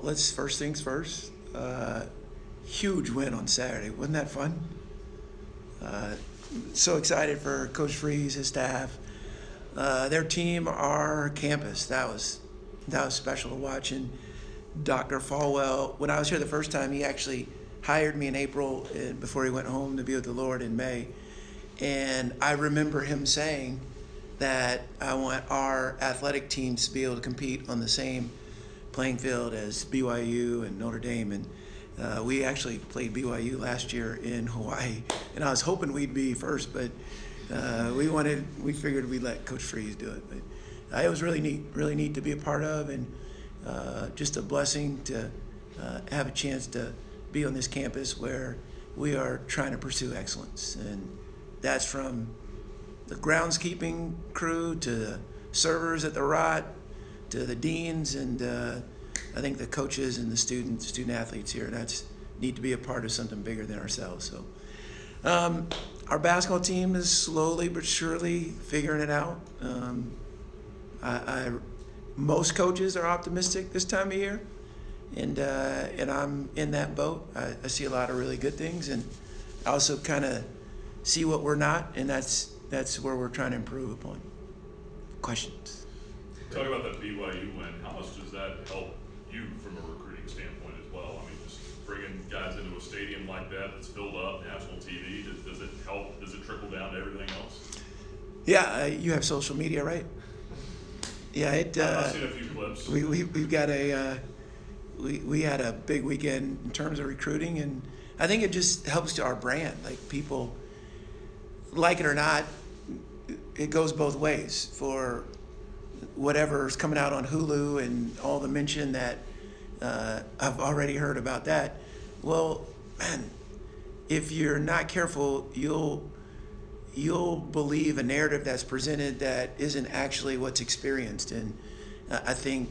let's first things first. Huge win on Saturday. Wasn't that fun? So excited for Coach Freeze, his staff, their team, our campus. That was special to watch. And Dr. Falwell, when I was here the first time, he actually hired me in April before he went home to be with the Lord in May. And I remember him saying that I want our athletic teams to be able to compete on the same playing field as BYU and Notre Dame. And we actually played BYU last year in Hawaii, and I was hoping we'd be first, but we figured we'd let Coach Freeze do it. But it was really neat to be a part of, and just a blessing to have a chance to be on this campus where we are trying to pursue excellence. And that's from the groundskeeping crew to the servers at the ROT to the deans, and I think the coaches and the student athletes here. That's need to be a part of something bigger than ourselves. So our basketball team is slowly but surely figuring it out. Most coaches are optimistic this time of year, and I'm in that boat. I see a lot of really good things, and I also kind of see what we're not, and that's where we're trying to improve upon. Questions? Talk about that BYU win. How much does that help you from a recruiting standpoint as well? I mean, just bringing guys into a stadium like that that's filled up, national TV, does it help? Does it trickle down to everything else? Yeah, you have social media, right? Yeah, I've seen a few clips. We've got we had a big weekend in terms of recruiting, and I think it just helps to our brand. Like, people, like it or not, it goes both ways. For whatever's coming out on Hulu and all the mention that I've already heard about that, well, man, if you're not careful, you'll believe a narrative that's presented that isn't actually what's experienced. And I think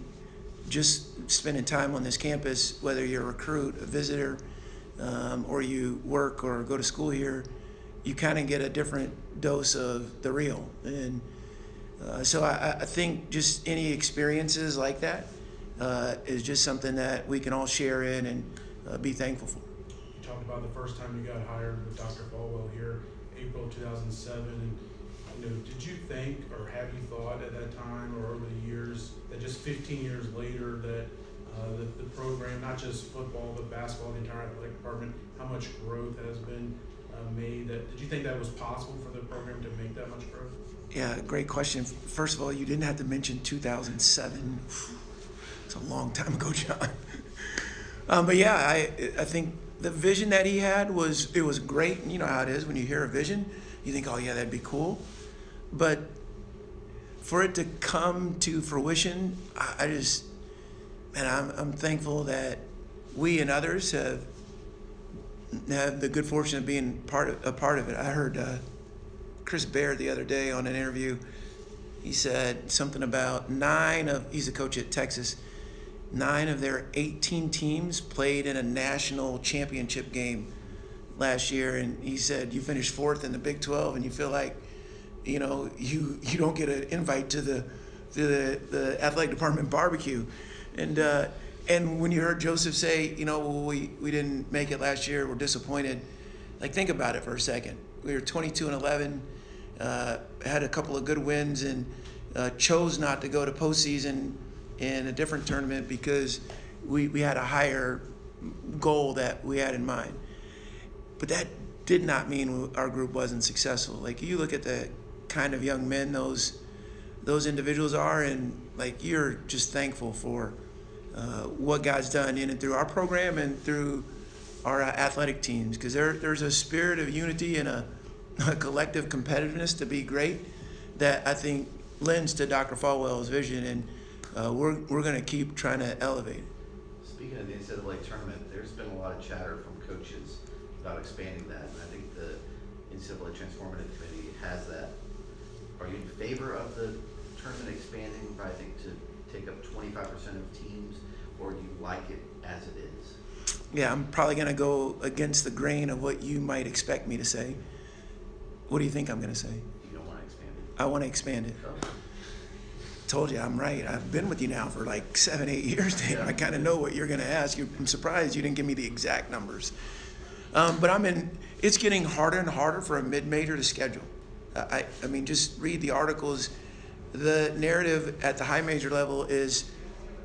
just spending time on this campus, whether you're a recruit, a visitor, or you work or go to school here, you kind of get a different dose of the real. And so I think just any experiences like that is just something that we can all share in and be thankful for. You talked about the first time you got hired with Dr. Falwell here, April 2007. And, did you think, or have you thought at that time or over the years, that just 15 years later that the program, not just football but basketball, the entire athletic department, how much growth has been made? Did you think that was possible for the program to make that much growth? Yeah, great question. First of all, you didn't have to mention 2007. It's a long time ago, John. But yeah, I think the vision that he had was great. And you know how it is when you hear a vision, you think, oh yeah, that'd be cool. But for it to come to fruition, I'm thankful that we and others have the good fortune of being a part of it. I heard Chris Baird the other day on an interview. He said something about he's a coach at Texas, 9 of their 18 teams played in a national championship game last year. And he said, you finished 4th in the Big 12 and you feel like, you don't get an invite to the athletic department barbecue. And when you heard Joseph say, we didn't make it last year, we're disappointed. Like, think about it for a second. We were 22-11, had a couple of good wins, and chose not to go to postseason in a different tournament because we had a higher goal that we had in mind. But that did not mean our group wasn't successful. Like, you look at the kind of young men those individuals are, and like, you're just thankful for what God's done in and through our program and through our athletic teams, because there's a spirit of unity and a collective competitiveness to be great that I think lends to Dr. Falwell's vision, and we're going to keep trying to elevate it. Speaking of the NCAA tournament, there's been a lot of chatter from coaches about expanding that, and I think the NCAA Transformative Committee has that. Are you in favor of the tournament expanding by, I think, to take up 25% of teams, or do you like it as it is? Yeah, I'm probably going to go against the grain of what you might expect me to say. What do you think I'm going to say? You don't want to expand it? I want to expand it. told you I'm right. I've been with you now for like 7, 8 years, Dave. I kind of know what you're going to ask. I'm surprised you didn't give me the exact numbers. But it's getting harder and harder for a mid-major to schedule. I mean, just read the articles. The narrative at the high major level is,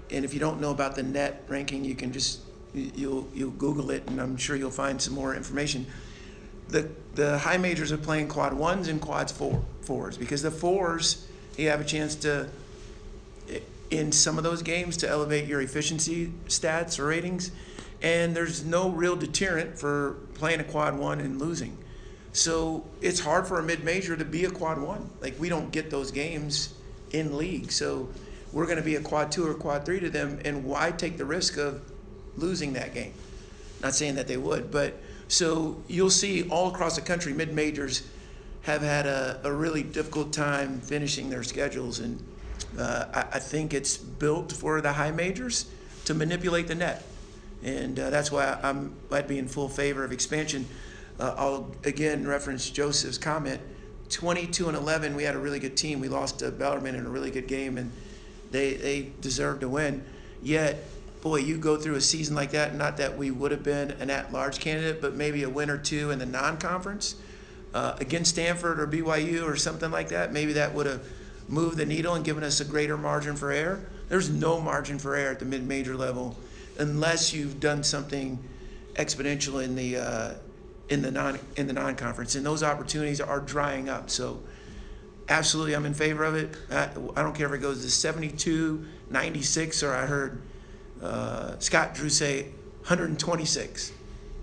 and if you don't know about the net ranking, you can just, you'll Google it, and I'm sure you'll find some more information. The high majors are playing quad ones and quads fours, because the fours, you have a chance to, in some of those games, to elevate your efficiency stats or ratings, and there's no real deterrent for playing a quad one and losing. So it's hard for a mid-major to be a quad one. Like, we don't get those games in league, so we're going to be a quad two or quad three to them, and why take the risk of losing that game? Not saying that they would, but so you'll see all across the country, mid-majors have had a really difficult time finishing their schedules, and I think it's built for the high majors to manipulate the net, and that's why I'd be in full favor of expansion. I'll again reference Joseph's comment. 22-11, we had a really good team. We lost to Bellarmine in a really good game, and they deserved to win. Yet, boy, you go through a season like that, not that we would have been an at-large candidate, but maybe a win or two in the non-conference against Stanford or BYU or something like that. Maybe that would have moved the needle and given us a greater margin for error. There's no margin for error at the mid-major level unless you've done something exponential in the non-conference, and those opportunities are drying up. So absolutely, I'm in favor of it. I don't care if it goes to 72, 96, or I heard Scott Drew say 126.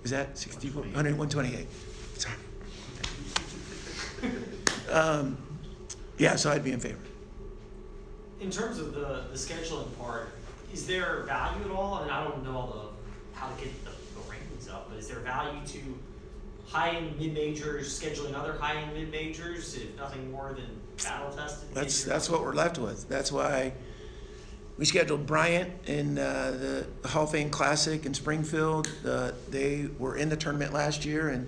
Is that 64? 128. Sorry. Yeah, so I'd be in favor. In terms of the scheduling part, is there value at all? I mean, I don't know all how to get the rankings up, but is there value to high-end mid-majors scheduling other high-end mid-majors, if nothing more than battle-tested? That's what we're left with. That's why we scheduled Bryant in the Hall of Fame Classic in Springfield. They were in the tournament last year, and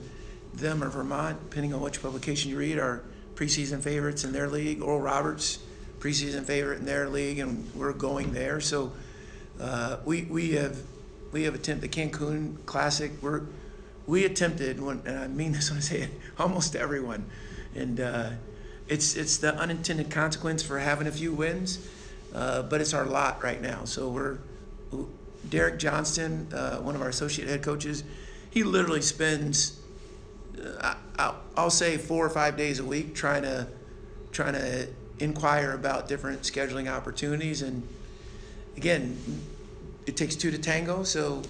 them or Vermont, depending on which publication you read, are preseason favorites in their league. Oral Roberts, preseason favorite in their league, and we're going there. So we have attempted the Cancun Classic. We attempted, and I mean this when I say it, almost everyone, and it's the unintended consequence for having a few wins, but it's our lot right now. So Derek Johnston, one of our associate head coaches, he literally spends I'll say 4 or 5 days a week trying to inquire about different scheduling opportunities, and again, it takes two to tango. So,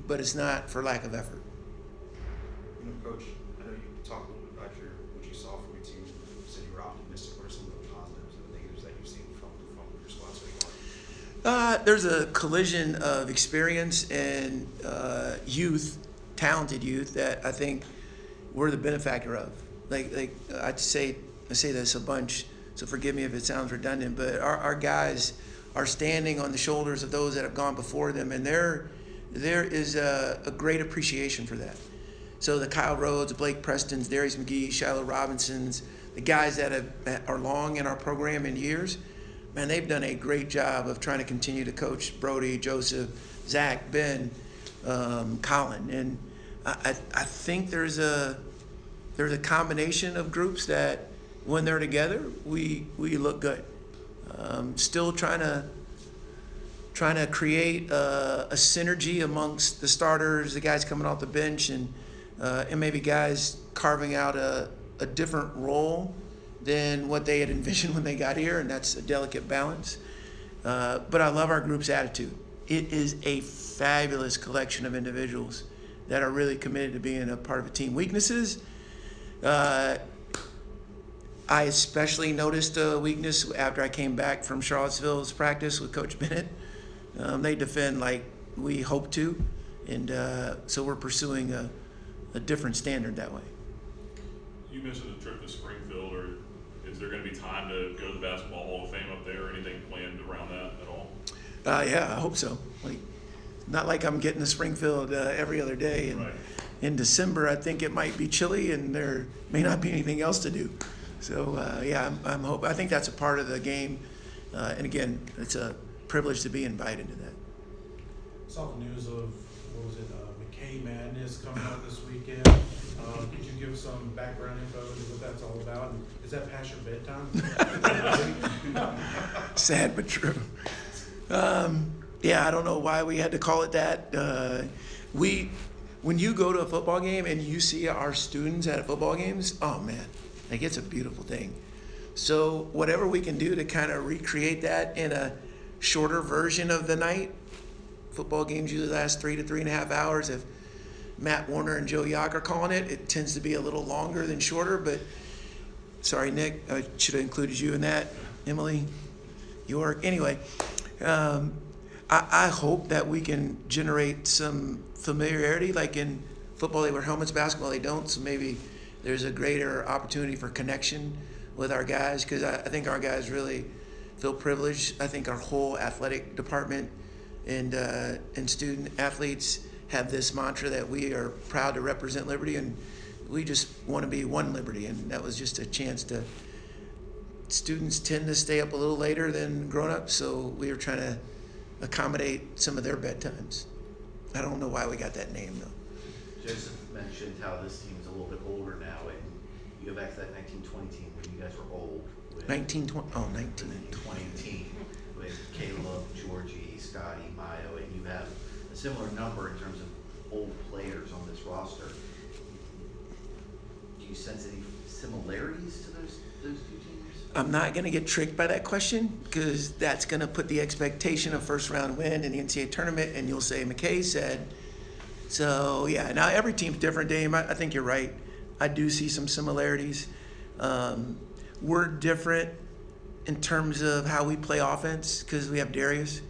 but it's not for lack of effort. You know, Coach, I know you talked a little bit about what you saw from your team. You said you were optimistic. What are some of the positives and the negatives that you've seen from your squad so far? There's a collision of experience and youth, talented youth, that I think we're the benefactor of. Like I say this a bunch, so forgive me if it sounds redundant, but our guys are standing on the shoulders of those that have gone before them, and there is a great appreciation for that. So the Kyle Rhodes, Blake Prestons, Darius McGee, Shiloh Robinsons, the guys that are long in our program in years, man, they've done a great job of trying to continue to coach Brody, Joseph, Zach, Ben, Colin, and I think there's a combination of groups that when they're together, we look good. Still trying to create a synergy amongst the starters, the guys coming off the bench, and maybe guys carving out a different role than what they had envisioned when they got here, and that's a delicate balance. But I love our group's attitude. It is a fabulous collection of individuals that are really committed to being a part of a team. Weaknesses, I especially noticed a weakness after I came back from Charlottesville's practice with Coach Bennett. They defend like we hope to, and so we're pursuing a different standard that way. You mentioned a trip to Springfield, or is there going to be time to go to the Basketball Hall of Fame up there, or anything planned around that at all? Yeah, I hope so. Not like I'm getting to Springfield every other day. And right. In December, I think it might be chilly, and there may not be anything else to do. So yeah, I think that's a part of the game. And again, it's a privilege to be invited to that. Saw the news of, what was it, McKay Madness coming out this weekend. Could you give some background info to what that's all about? And is that past your bedtime? Sad but true. Yeah, I don't know why we had to call it that. When you go to a football game and you see our students at football games, oh man, like it's a beautiful thing. So whatever we can do to kind of recreate that in a shorter version of the night. Football games usually last 3 to 3.5 hours. If Matt Warner and Joe Yock are calling it, it tends to be a little longer than shorter. But sorry, Nick, I should have included you in that. Emily, York. Anyway, I hope that we can generate some familiarity, like in football they wear helmets, basketball they don't. So maybe there's a greater opportunity for connection with our guys, because I think our guys really feel privileged. I think our whole athletic department and student athletes have this mantra that we are proud to represent Liberty, and we just want to be one Liberty. And that was just a chance to. Students tend to stay up a little later than grown-ups, so we were trying to accommodate some of their bedtimes. I don't know why we got that name though. Joseph mentioned how this team's a little bit older now, and you go back to that 1920 team when you guys were old. 1920. Oh, 19. 1920 team with Caleb, Georgie, Scotty, Mayo, and you have a similar number in terms of old players on this roster. Do you sense any similarities to those two teams? I'm not going to get tricked by that question, because that's going to put the expectation of first round win in the NCAA tournament, and you'll say McKay said. So yeah, now every team's different, Dame. I think you're right. I do see some similarities. We're different in terms of how we play offense because we have Darius.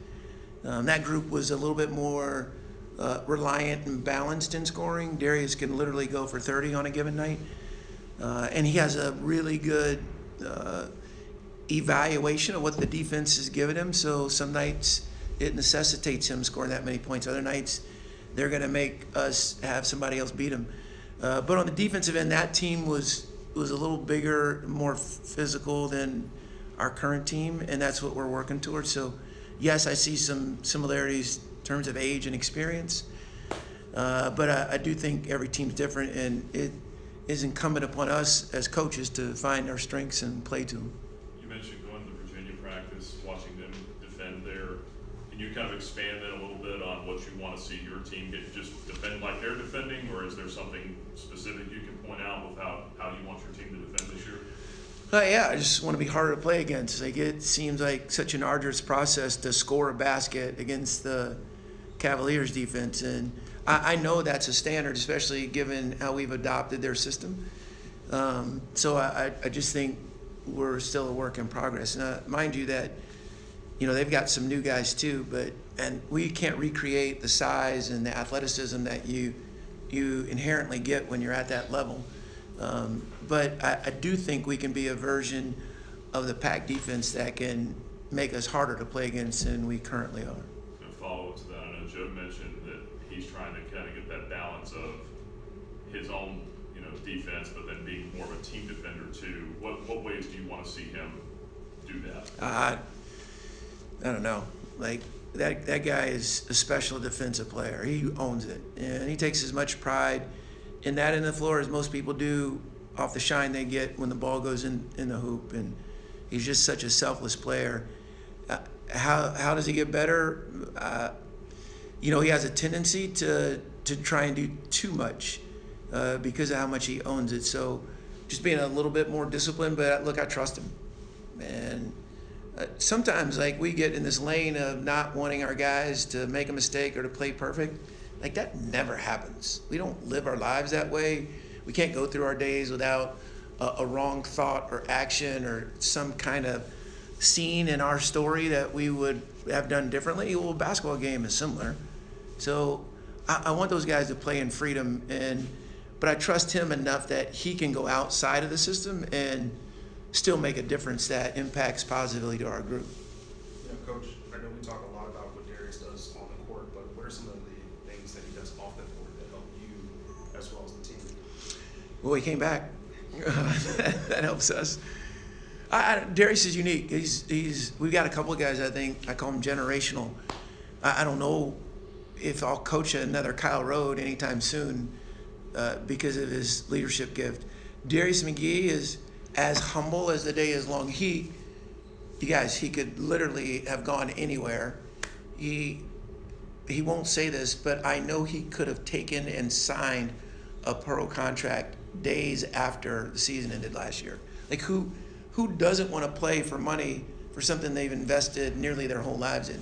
That group was a little bit more reliant and balanced in scoring. Darius can literally go for 30 on a given night. And he has a really good evaluation of what the defense has given him. So some nights it necessitates him scoring that many points. Other nights they're going to make us have somebody else beat him. But on the defensive end, that team was a little bigger, more physical than our current team, and that's what we're working towards. So yes, I see some similarities in terms of age and experience. But I do think every team's different, and it is incumbent upon us as coaches to find our strengths and play to them. You mentioned going to Virginia practice, watching them defend there. Can you kind of expand that a little bit on what you want to see your team get, just defend like they're defending, or is there something specific you can point out with how you want your team to defend this year? Yeah, I just want to be harder to play against. Like, it seems like such an arduous process to score a basket against the Cavaliers defense, and I know that's a standard, especially given how we've adopted their system. So I just think we're still a work in progress. And mind you that, they've got some new guys too, and we can't recreate the size and the athleticism that you inherently get when you're at that level. But I do think we can be a version of the Pac defense that can make us harder to play against than we currently are. A follow-up to that, I know Joe mentioned that he's trying to kind of get that balance of his own, defense, but then being more of a team defender too. What ways do you want to see him do that? I don't know. Like, that guy is a special defensive player. He owns it, and he takes as much pride in that end of the floor as most people do off the shine they get when the ball goes in the hoop. And he's just such a selfless player. How does he get better? He has a tendency to try and do too much because of how much he owns it. So just being a little bit more disciplined, but look, I trust him. And sometimes, like, we get in this lane of not wanting our guys to make a mistake or to play perfect. Like, that never happens. We don't live our lives that way. We can't go through our days without a wrong thought or action or some kind of scene in our story that we would have done differently. Well, a basketball game is similar. So I want those guys to play in freedom, but I trust him enough that he can go outside of the system and still make a difference that impacts positively to our group. Coach, I know we talk a lot about what Darius does on the court, but what are some of the things that he does off the court that help you as well as the team? Well, he came back. That helps us. Darius is unique. We've got a couple of guys, I think, I call them generational. I don't know if I'll coach another Kyle Rode anytime soon because of his leadership gift. Darius McKay is as humble as the day is long. You guys, he could literally have gone anywhere. He won't say this, but I know he could have taken and signed a pro contract days after the season ended last year. Like who doesn't want to play for money for something they've invested nearly their whole lives in?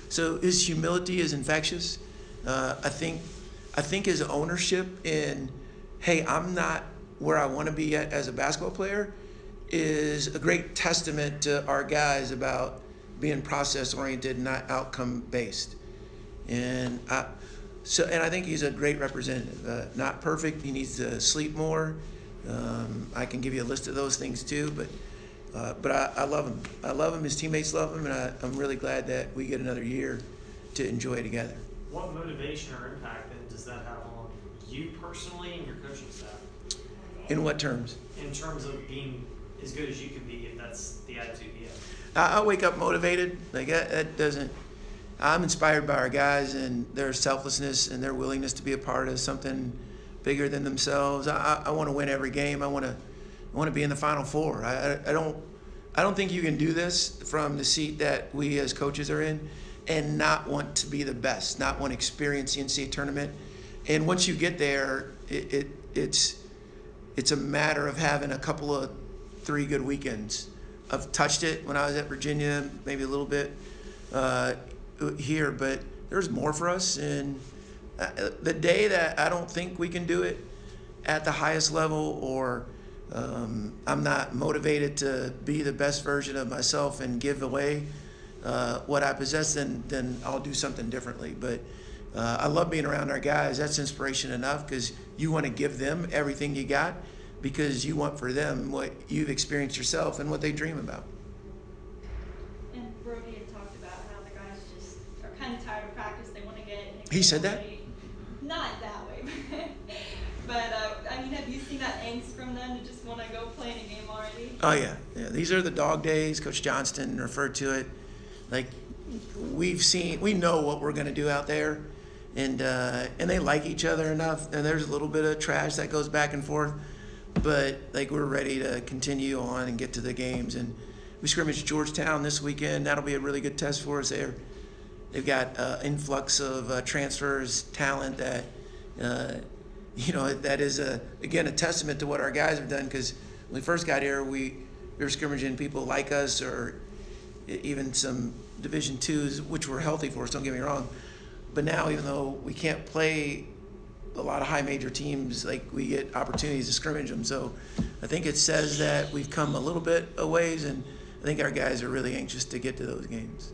So his humility is infectious. I think his ownership in, hey, I'm not where I want to be at as a basketball player, is a great testament to our guys about being process oriented, not outcome based. And I think he's a great representative. Not perfect. He needs to sleep more. I can give you a list of those things too, but I love him. I love him. His teammates love him, and I'm really glad that we get another year to enjoy together. What motivation or impact then does that have on you personally and your coaching staff? In what terms? In terms of being as good as you can be, if that's the attitude you have. I wake up motivated. Like that doesn't. I'm inspired by our guys and their selflessness and their willingness to be a part of something bigger than themselves. I want to win every game. I want to be in the Final Four. I don't think you can do this from the seat that we as coaches are in and not want to be the best, not want to experience the NCAA tournament. And once you get there, it's a matter of having a couple of 3 good weekends. I've touched it when I was at Virginia, maybe a little bit here, but there's more for us. And the day that I don't think we can do it at the highest level, or I'm not motivated to be the best version of myself and give away what I possess, then I'll do something differently. But I love being around our guys. That's inspiration enough, because you want to give them everything you got, because you want for them what you've experienced yourself and what they dream about. And Brody had talked about how the guys just are kind of tired of practice. They want to get. He said that? Not that way, but I mean, have you seen that angst from them to just want to go play in a game already? Oh yeah. These are the dog days. Coach Johnston referred to it. Like we know what we're going to do out there, and they like each other enough. And there's a little bit of trash that goes back and forth, but like we're ready to continue on and get to the games. And we scrimmage Georgetown this weekend. That'll be a really good test for us there. They've got influx of transfers, talent that that is again a testament to what our guys have done. Because when we first got here, we were scrimmaging people like us, or even some Division IIs, which were healthy for us. Don't get me wrong, but now even though we can't play a lot of high major teams, like we get opportunities to scrimmage them. So I think it says that we've come a little bit a ways, and I think our guys are really anxious to get to those games.